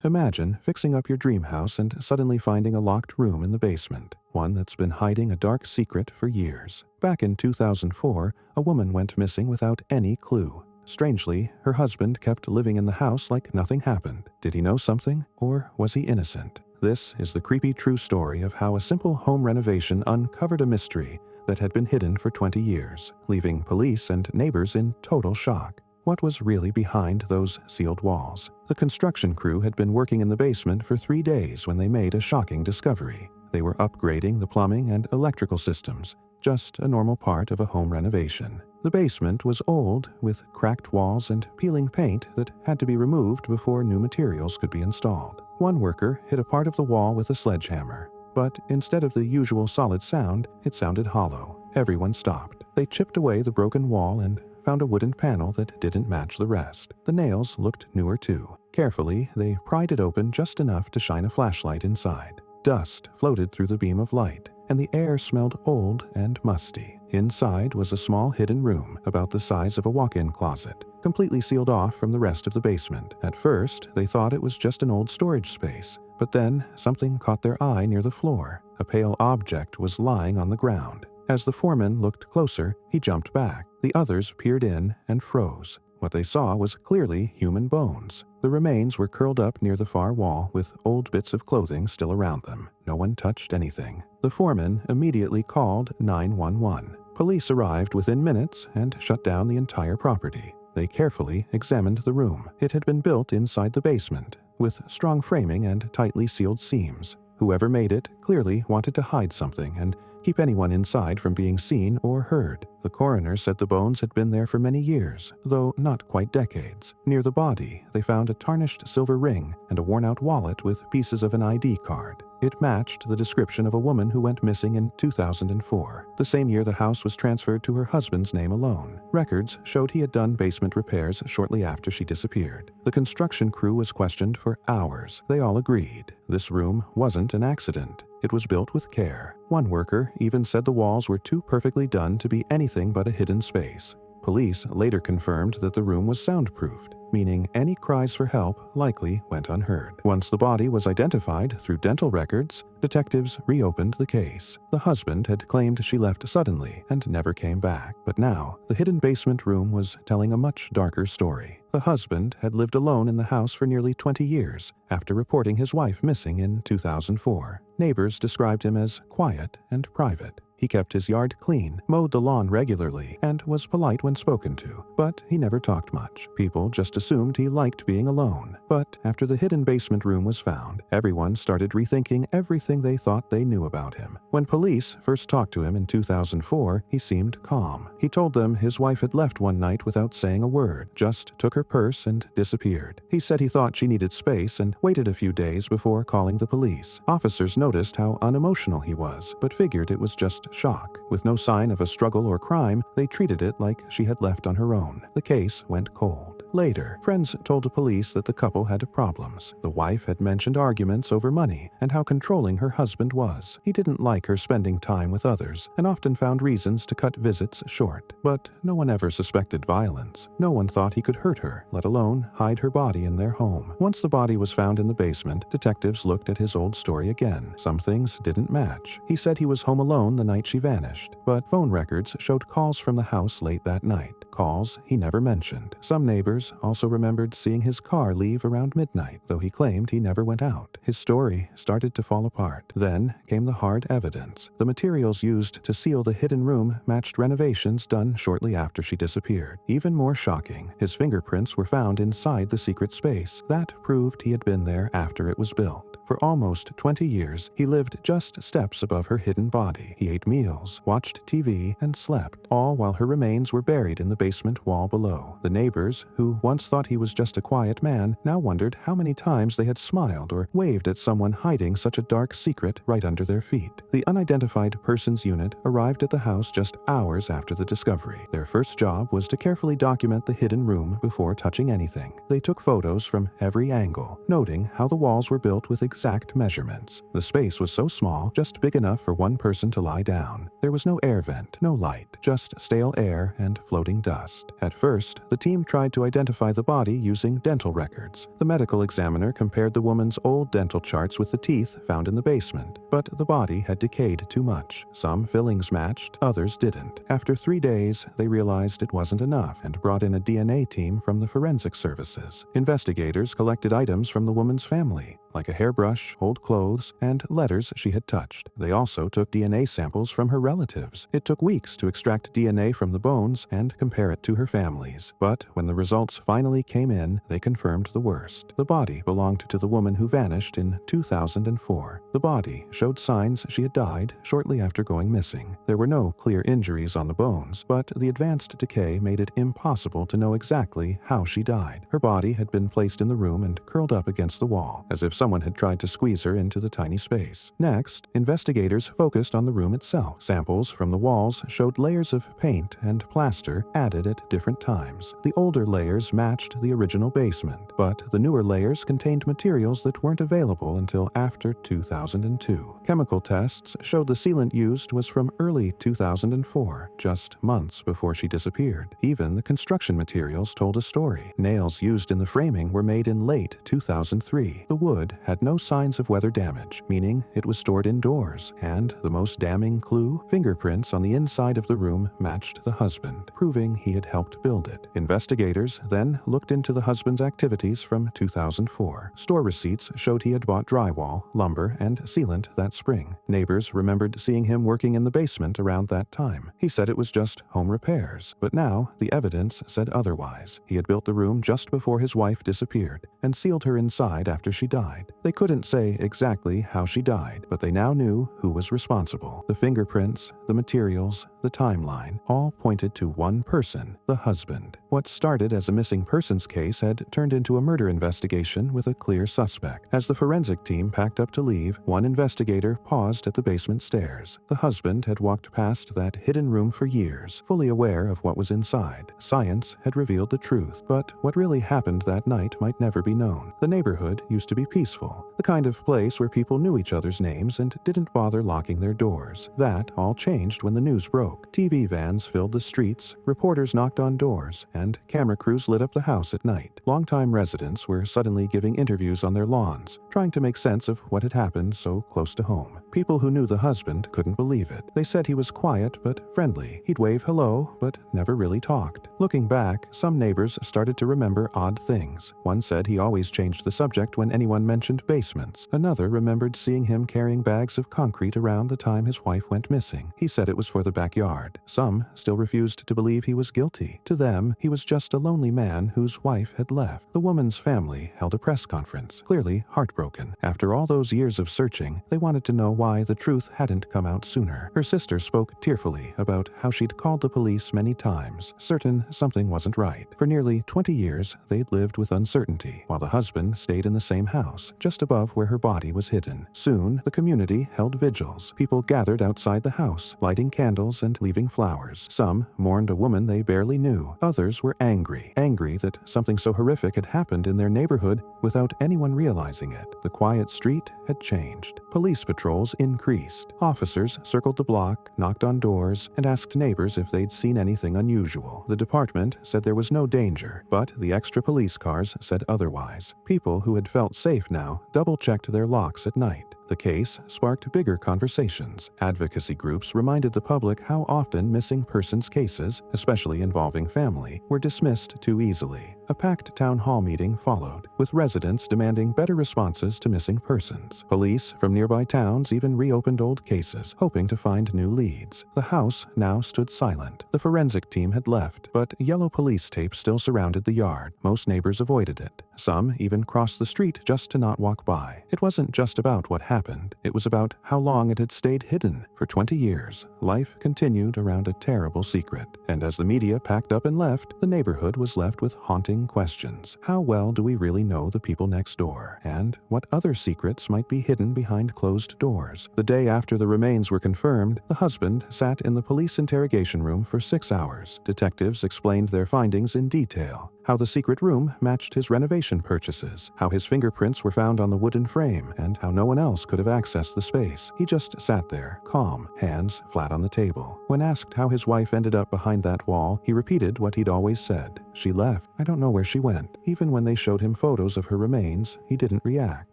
Imagine fixing up your dream house and suddenly finding a locked room in the basement, one that's been hiding a dark secret for years. Back in 2004, a woman went missing without any clue. Strangely, her husband kept living in the house like nothing happened. Did he know something, or was he innocent? This is the creepy true story of how a simple home renovation uncovered a mystery that had been hidden for 20 years, leaving police and neighbors in total shock. What was really behind those sealed walls? The construction crew had been working in the basement for 3 days when they made a shocking discovery. They were upgrading the plumbing and electrical systems, just a normal part of a home renovation. The basement was old, with cracked walls and peeling paint that had to be removed before new materials could be installed. One worker hit a part of the wall with a sledgehammer, but instead of the usual solid sound, it sounded hollow. Everyone stopped. They chipped away the broken wall and found a wooden panel that didn't match the rest. The nails looked newer too. Carefully, they pried it open just enough to shine a flashlight inside. Dust floated through the beam of light, and the air smelled old and musty. Inside was a small hidden room, about the size of a walk-in closet, completely sealed off from the rest of the basement. At first, they thought it was just an old storage space, but then something caught their eye near the floor. A pale object was lying on the ground. As the foreman looked closer, he jumped back. The others peered in and froze. What they saw was clearly human bones. The remains were curled up near the far wall with old bits of clothing still around them. No one touched anything. The foreman immediately called 911. Police arrived within minutes and shut down the entire property. They carefully examined the room. It had been built inside the basement, with strong framing and tightly sealed seams. Whoever made it clearly wanted to hide something and keep anyone inside from being seen or heard. The coroner said the bones had been there for many years, though not quite decades. Near the body, they found a tarnished silver ring and a worn-out wallet with pieces of an ID card. It matched the description of a woman who went missing in 2004, the same year the house was transferred to her husband's name alone. Records showed he had done basement repairs shortly after she disappeared. The construction crew was questioned for hours. They all agreed. This room wasn't an accident. It was built with care. One worker even said the walls were too perfectly done to be anything but a hidden space. Police later confirmed that the room was soundproofed, meaning any cries for help likely went unheard. Once the body was identified through dental records, detectives reopened the case. The husband had claimed she left suddenly and never came back, but now the hidden basement room was telling a much darker story. The husband had lived alone in the house for nearly 20 years after reporting his wife missing in 2004. Neighbors described him as quiet and private. He kept his yard clean, mowed the lawn regularly, and was polite when spoken to, but he never talked much. People just assumed he liked being alone. But after the hidden basement room was found, everyone started rethinking everything they thought they knew about him. When police first talked to him in 2004, he seemed calm. He told them his wife had left one night without saying a word, just took her purse and disappeared. He said he thought she needed space and waited a few days before calling the police. Officers noticed how unemotional he was, but figured it was just shock. With no sign of a struggle or crime, they treated it like she had left on her own. The case went cold. Later, friends told the police that the couple had problems. The wife had mentioned arguments over money and how controlling her husband was. He didn't like her spending time with others and often found reasons to cut visits short. But no one ever suspected violence. No one thought he could hurt her, let alone hide her body in their home. Once the body was found in the basement, detectives looked at his old story again. Some things didn't match. He said he was home alone the night she vanished, but phone records showed calls from the house late that night. Calls he never mentioned. Some neighbors also remembered seeing his car leave around midnight, though he claimed he never went out. His story started to fall apart. Then came the hard evidence. The materials used to seal the hidden room matched renovations done shortly after she disappeared. Even more shocking, his fingerprints were found inside the secret space. That proved he had been there after it was built. For almost 20 years, he lived just steps above her hidden body. He ate meals, watched TV, and slept, all while her remains were buried in the basement wall below. The neighbors, who once thought he was just a quiet man, now wondered how many times they had smiled or waved at someone hiding such a dark secret right under their feet. The unidentified persons unit arrived at the house just hours after the discovery. Their first job was to carefully document the hidden room before touching anything. They took photos from every angle, noting how the walls were built with exact measurements. The space was so small, just big enough for one person to lie down. There was no air vent, no light, just stale air and floating dust. At first, the team tried to identify the body using dental records. The medical examiner compared the woman's old dental charts with the teeth found in the basement, but the body had decayed too much. Some fillings matched, others didn't. After 3 days, they realized it wasn't enough and brought in a DNA team from the forensic services. Investigators collected items from the woman's family, like a hairbrush, old clothes, and letters she had touched. They also took DNA samples from her relatives. It took weeks to extract DNA from the bones and compare it to her family's. But when the results finally came in, they confirmed the worst. The body belonged to the woman who vanished in 2004. The body showed signs she had died shortly after going missing. There were no clear injuries on the bones, but the advanced decay made it impossible to know exactly how she died. Her body had been placed in the room and curled up against the wall, as if someone had tried to squeeze her into the tiny space. Next, investigators focused on the room itself. Samples from the walls showed layers of paint and plaster added at different times. The older layers matched the original basement, but the newer layers contained materials that weren't available until after 2002. Chemical tests showed the sealant used was from early 2004, just months before she disappeared. Even the construction materials told a story. Nails used in the framing were made in late 2003. The wood had no signs of weather damage, meaning it was stored indoors, and the most damning clue, fingerprints on the inside of the room matched the husband, proving he had helped build it. Investigators then looked into the husband's activities from 2004. Store receipts showed he had bought drywall, lumber, and sealant that spring. Neighbors remembered seeing him working in the basement around that time. He said it was just home repairs, but now the evidence said otherwise. He had built the room just before his wife disappeared and sealed her inside after she died. They couldn't say exactly how she died, but they now knew who was responsible. The fingerprints, the materials, the timeline, all pointed to one person, the husband. What started as a missing persons case had turned into a murder investigation with a clear suspect. As the forensic team packed up to leave, one investigator paused at the basement stairs. The husband had walked past that hidden room for years, fully aware of what was inside. Science had revealed the truth, but what really happened that night might never be known. The neighborhood used to be peaceful, the kind of place where people knew each other's names and didn't bother locking their doors. That all changed when the news broke. TV vans filled the streets, reporters knocked on doors, and camera crews lit up the house at night. Longtime residents were suddenly giving interviews on their lawns, trying to make sense of what had happened so close to home. People who knew the husband couldn't believe it. They said he was quiet but friendly. He'd wave hello, but never really talked. Looking back, some neighbors started to remember odd things. One said he always changed the subject when anyone mentioned basements. Another remembered seeing him carrying bags of concrete around the time his wife went missing. He said it was for the backyard. Some still refused to believe he was guilty. To them, he was just a lonely man whose wife had left. The woman's family held a press conference, clearly heartbroken. After all those years of searching, they wanted to know why the truth hadn't come out sooner. Her sister spoke tearfully about how she'd called the police many times, certain something wasn't right. For nearly 20 years, they'd lived with uncertainty, while the husband stayed in the same house, just above where her body was hidden. Soon, the community held vigils. People gathered outside the house, lighting candles and leaving flowers. Some mourned a woman they barely knew. Others were angry that something so horrific had happened in their neighborhood without anyone realizing it. The quiet street had changed. Police patrols increased. Officers circled the block, knocked on doors, and asked neighbors if they'd seen anything unusual. The department said there was no danger, but the extra police cars said otherwise. People who had felt safe now double-checked their locks at night. The case sparked bigger conversations. Advocacy groups reminded the public how often missing persons cases, especially involving family, were dismissed too easily. A packed town hall meeting followed, with residents demanding better responses to missing persons. Police from nearby towns even reopened old cases, hoping to find new leads. The house now stood silent. The forensic team had left, but yellow police tape still surrounded the yard. Most neighbors avoided it. Some even crossed the street just to not walk by. It wasn't just about what happened. It was about how long it had stayed hidden. For 20 years, life continued around a terrible secret. And as the media packed up and left, the neighborhood was left with haunting questions. How well do we really know the people next door? And what other secrets might be hidden behind closed doors? The day after the remains were confirmed, the husband sat in the police interrogation room for 6 hours. Detectives explained their findings in detail. how the secret room matched his renovation purchases, how his fingerprints were found on the wooden frame, and how no one else could have accessed the space. He just sat there, calm, hands flat on the table. When asked how his wife ended up behind that wall, he repeated what he'd always said. "She left. I don't know where she went." Even when they showed him photos of her remains, he didn't react.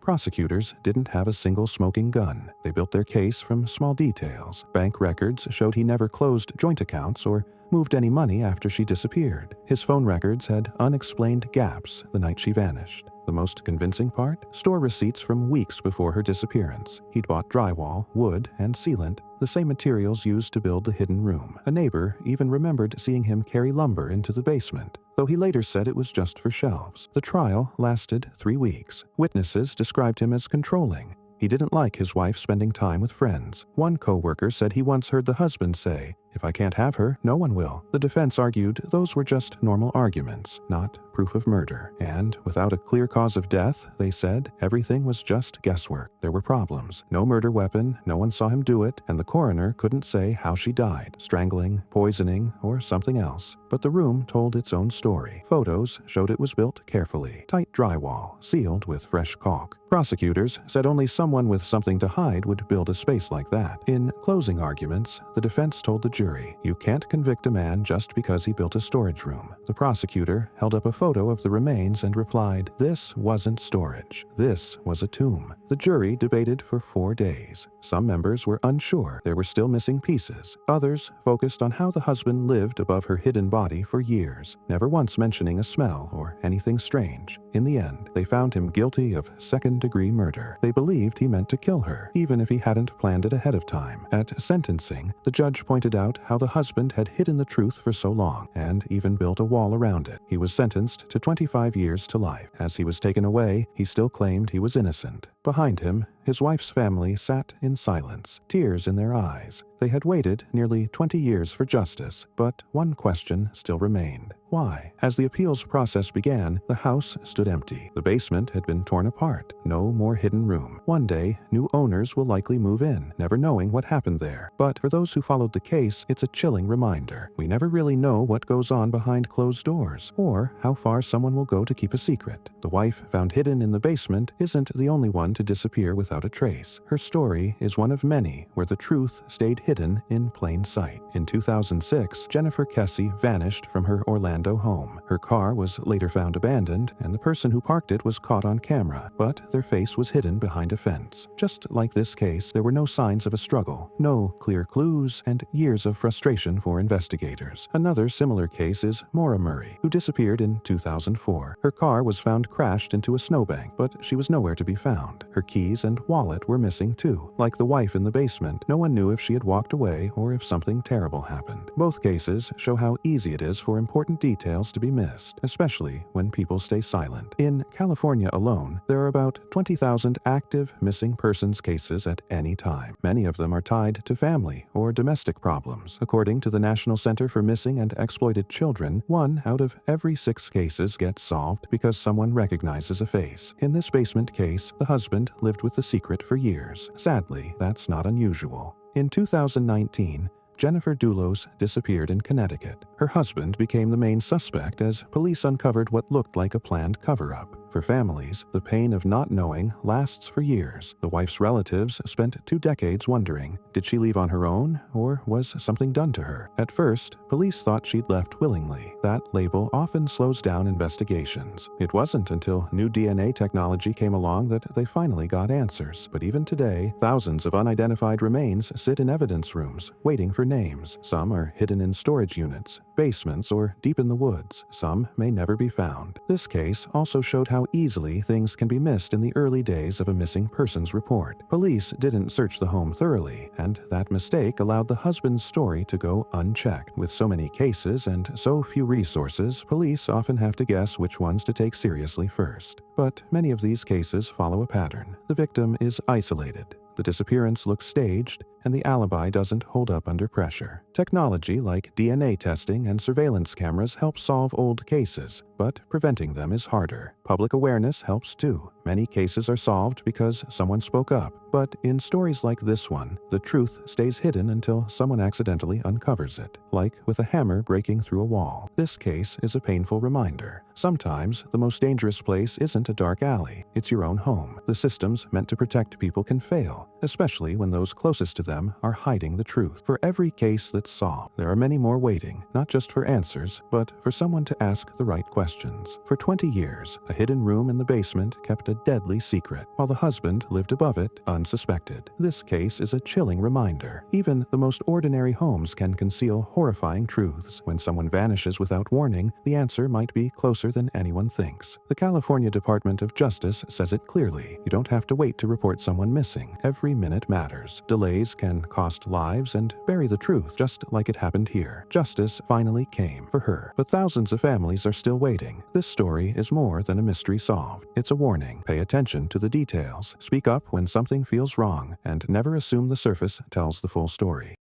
Prosecutors didn't have a single smoking gun. They built their case from small details. Bank records showed he never closed joint accounts or moved any money after she disappeared. His phone records had unexplained gaps the night she vanished. The most convincing part? Store receipts from weeks before her disappearance. He'd bought drywall, wood, and sealant, the same materials used to build the hidden room. A neighbor even remembered seeing him carry lumber into the basement, though he later said it was just for shelves. The trial lasted 3 weeks. Witnesses described him as controlling. He didn't like his wife spending time with friends. One co-worker said he once heard the husband say, "If I can't have her, no one will." The defense argued those were just normal arguments, not proof of murder. And without a clear cause of death, they said, everything was just guesswork. There were problems. No murder weapon, no one saw him do it, and the coroner couldn't say how she died, strangling, poisoning, or something else. But the room told its own story. Photos showed it was built carefully. Tight drywall, sealed with fresh caulk. Prosecutors said only someone with something to hide would build a space like that. In closing arguments, the defense told the jury, "You can't convict a man just because he built a storage room." The prosecutor held up a photo of the remains and replied, "This wasn't storage. This was a tomb." The jury debated for 4 days. Some members were unsure there were still missing pieces. Others focused on how the husband lived above her hidden body for years, never once mentioning a smell or anything strange. In the end, they found him guilty of second-degree murder. They believed he meant to kill her, even if he hadn't planned it ahead of time. At sentencing, the judge pointed out how the husband had hidden the truth for so long, and even built a wall around it. He was sentenced to 25 years to life. As he was taken away, he still claimed he was innocent. Behind him, his wife's family sat in silence, tears in their eyes. They had waited nearly 20 years for justice, but one question still remained. Why? As the appeals process began, the house stood empty. The basement had been torn apart. No more hidden room. One day, new owners will likely move in, never knowing what happened there. But for those who followed the case, it's a chilling reminder. We never really know what goes on behind closed doors, or how far someone will go to keep a secret. The wife found hidden in the basement isn't the only one to disappear without a trace. Her story is one of many where the truth stayed hidden in plain sight. In 2006, Jennifer Kesse vanished from her Orlando home. Her car was later found abandoned, and the person who parked it was caught on camera, but their face was hidden behind a fence. Just like this case, there were no signs of a struggle, no clear clues, and years of frustration for investigators. Another similar case is Maura Murray, who disappeared in 2004. Her car was found crashed into a snowbank, but she was nowhere to be found. Her keys and wallet were missing too. Like the wife in the basement, no one knew if she had walked away or if something terrible happened. Both cases show how easy it is for important details to be missed, especially when people stay silent. In California alone, there are about 20,000 active missing persons cases at any time. Many of them are tied to family or domestic problems. According to the National Center for Missing and Exploited Children, 1 out of every 6 cases gets solved because someone recognizes a face. In this basement case, the husband lived with the secret for years. Sadly, that's not unusual. In 2019, Jennifer Dulos disappeared in Connecticut. Her husband became the main suspect as police uncovered what looked like a planned cover-up. For families, the pain of not knowing lasts for years. The wife's relatives spent 2 decades wondering, did she leave on her own, or was something done to her? At first, police thought she'd left willingly. That label often slows down investigations. It wasn't until new DNA technology came along that they finally got answers. But even today, thousands of unidentified remains sit in evidence rooms, waiting for names. Some are hidden in storage units, basements, or deep in the woods. Some may never be found. This case also showed how easily things can be missed in the early days of a missing persons report. Police didn't search the home thoroughly, and that mistake allowed the husband's story to go unchecked. With so many cases and so few resources, police often have to guess which ones to take seriously first. But many of these cases follow a pattern. The victim is isolated. The disappearance looks staged, and the alibi doesn't hold up under pressure. Technology like DNA testing and surveillance cameras help solve old cases, but preventing them is harder. Public awareness helps too. Many cases are solved because someone spoke up, but in stories like this one, the truth stays hidden until someone accidentally uncovers it, like with a hammer breaking through a wall. This case is a painful reminder. Sometimes the most dangerous place isn't a dark alley, it's your own home. The systems meant to protect people can fail, especially when those closest to them are hiding the truth. For every case that's solved, there are many more waiting, not just for answers, but for someone to ask the right questions. For 20 years, a hidden room in the basement kept a deadly secret, while the husband lived above it unsuspected. This case is a chilling reminder. Even the most ordinary homes can conceal horrifying truths. When someone vanishes without warning, the answer might be closer than anyone thinks. The California Department of Justice says it clearly. You don't have to wait to report someone missing. Every minute matters. Delays can cost lives and bury the truth, just like it happened here. Justice finally came for her, but thousands of families are still waiting. This story is more than a mystery solved. It's a warning. Pay attention to the details. Speak up when something feels wrong, and never assume the surface tells the full story.